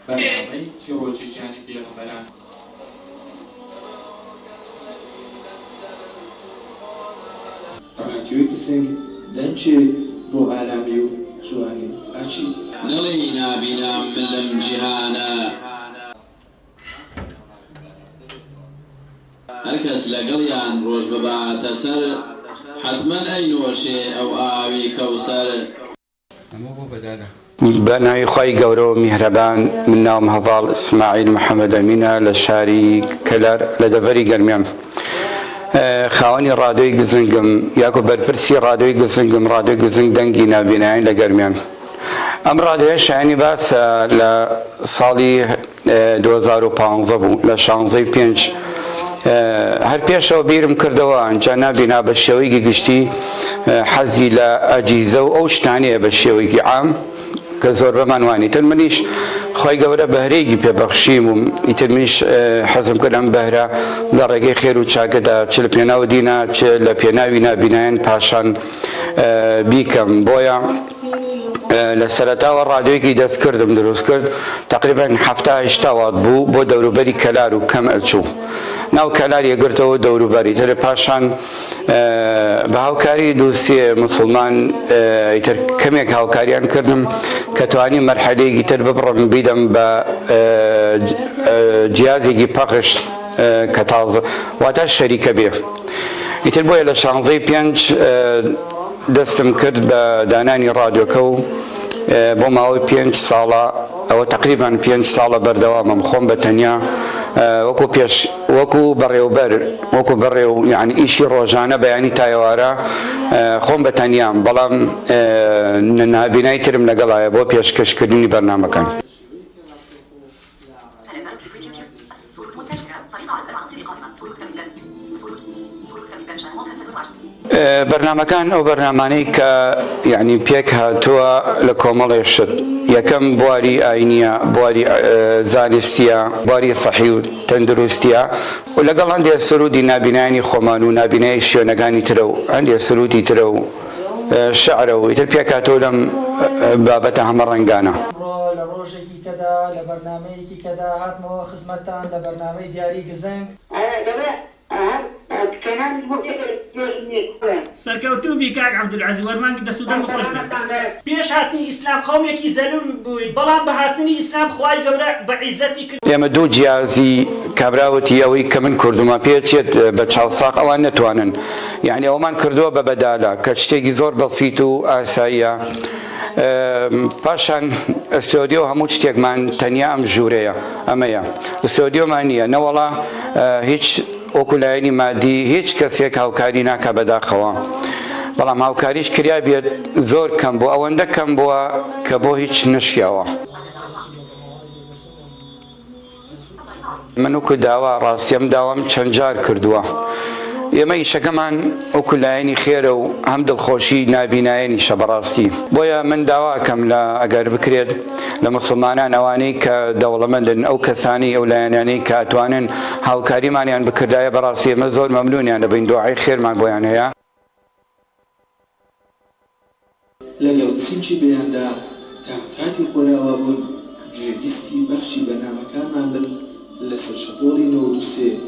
بەرنامەی تیڕۆجیژیانی پێغەمبەران. ڕادیۆی گزنگ دەنجێت بۆ ئارامی و جوانی ئاچی نەڵێی نابینام من لەم جیهانە هەرکەس لەگەڵیان ڕۆژ بباتە سەر حەتمەن ئەینۆشێ ئەو ئاوی کەوسەر. بەناوی خۆی گەورە و میهرەبان، من ناوم هەڤاڵ ئیسماعیل محەممەد ئەمینە لە شاری کەلار لە دەڤەری گەرمیان. خاوەنی ڕادیۆی گزنگم یاکۆ بەرپرسی ڕادیۆی گزنگم، ڕادیۆی گزنگ دەنگی نابینایی لە گەرمیان. ئەم ڕادیۆیە شایانی باسە لە ساڵی 2015 بوو لە 16/5. هەر پێشەوە بیرم کردەوە ئەنجا نابینا بە شێوەیەکی گشتی حەزی لە ئەجیزە و ئەو شتانەیە بە شێوەیەکی عام کە زۆر بەمانوانی تر منیش خۆی گەورە بەهرەیەکی پێبەخشیم و ئیتر منیش حەزم کردم بەهرە لە ڕێگەی خێر و چاکەدا چ لە پێناو دینە چ لە پێناوی نابینایان پاشان بیکەم. بۆیە لە سەرەتاوە ڕادیۆیەکی دەست کردم دروست کرد، تقریبا 70-80 وات بوو بۆ دەوروبەری کەلار و کەم ئەلچوو. ناو کەلار یەگرتەوە دەوروبەری تر پاشان بە هاوکاری دووسێ مسلمان ئیتر کەمێک هاوکاریان کردم کە توانی مەرحەلەیەکی تر ببڕم بیدەم بە جیازێکی پەخش کە تازە واتە شەریکە بێ. ئیتر بۆیە لە 16/5 دەستم کرد بە دانانی ڕادیۆکە و بۆ ماوەی 5 ساڵە ئەوە تقریبا 5 ساڵە بەردەوامم خۆم بە تەنیا وەکو بەڕێوبەر وەکو بەڕێو یعنی ئیشی ڕۆژانە بەیانی تایەوارە خۆم بە تەنیام، بەڵام نابینایی ترم لەگەڵایە بۆ پێشکەشکردنی بەرنامەکان. بەرنامەکان ئەو بەرنامانەی کە یعنی پێک هاتووە لە کۆمەڵی شت. یەکەم بواری ئاینیە، بواری زانستیە، بواری سەحی و تەندروستیە و لەگەڵ هەندێک سرودی نابینانی خۆمان و نابینایی شوێنەکانی ترە و هەندێک سرودی ترە و شعرە و ئیتر پێک هاتووە لەم بابەتە هەمە ڕەنگانە. لە ڕۆژێکی کەدا لە بەرنامەیەکی کەدا هاتمەوە خزمەتتان لە بەرنامەی دیاری گزنگ. سەرکەوتوو کاک عەبدولعەزیز وەرمانگی دەسوودەم بخۆش بێت. پێش هاتنی ئیسلام قەومێکی زەلول بووین، بەڵام بە هاتنی ئیسلام خوای گەورە بە عیزەتی کرد. ئێمە دوو جیازی کابراوەتی ئەوەی کە من کوردومە پێچێت بە چاوساق ئەوان نەتوانن، یعنی ئەومان کردووە بە بەدالە کە شتێکی زۆر بەسیط و ئاساییە. پاشان ئەستۆدیۆ هەموو شتێکمان تەنیا ئەم ژوورەیە ئەمەیە. ئەستۆدیۆمان نییە نەوەڵا هیچ وەکولایەنی مادی هیچ کەسێک هاوکاری ناکە بەداخەوە، بەڵام هاوکاریش کریا بێت زۆر کەم بوو، ئەوەندە کەم بووە کە بۆ هیچ نشکیاوە. من وەکو داوا ڕاستیم داوام چەند جار کردووە. ئێمە ئیشەکەمان وەکولایەنی خێرە و هەم دڵخۆشی نابینایەنیشە بەڕاستی. بۆیە من داواکەم لە ئەگەر بکرێت لە مسلمانان ئەوانەی کە دەوڵەمەندن، ئەو کەسانی ئەو لایەنانەی کە ئەتوانن هاوکاریمانیان بکردایە بەڕاستی ئێمە زۆر مەمنونیان دەبین، دوعای خێرمان بۆیان هەیە. لەگەڵ سینچی بەیاندا تا کاتی خۆراوە بوون گوێبیستی بەخشی بەرنامەکانمان بن لەسەر شەپۆڵی 93